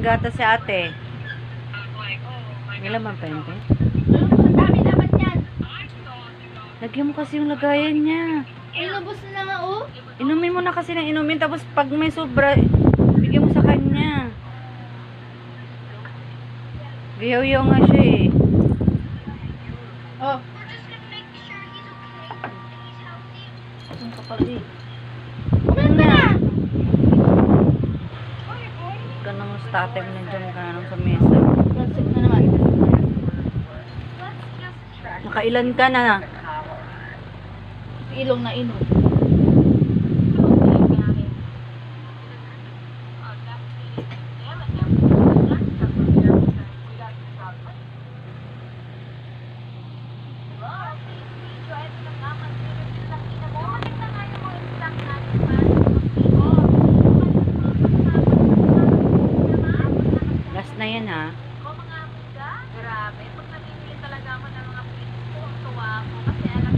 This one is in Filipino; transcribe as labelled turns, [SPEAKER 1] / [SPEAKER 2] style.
[SPEAKER 1] gata si ate. Ilan man pa yun, te?
[SPEAKER 2] Ang dami naman yan.
[SPEAKER 1] Lagyan mo kasi yung lagayan niya.
[SPEAKER 2] Inubos na nga, oh.
[SPEAKER 1] Inumin mo na kasi ng inumin. Tapos pag may sobra, bigyan mo sa kanya. Gayaw-yaw nga siya eh.
[SPEAKER 2] Oh.
[SPEAKER 1] Ang kapal eh.
[SPEAKER 2] Ulan ka na.
[SPEAKER 1] Ganang state mo nandiyan ka na sa mesa.
[SPEAKER 2] Plastic na naman.
[SPEAKER 1] Nakailan ka na?
[SPEAKER 2] Ilong na inom.
[SPEAKER 1] Last na yan ha.
[SPEAKER 3] Grabe, pag namimili talaga ako ng mga pins ko, ang tuwa ako kasi alam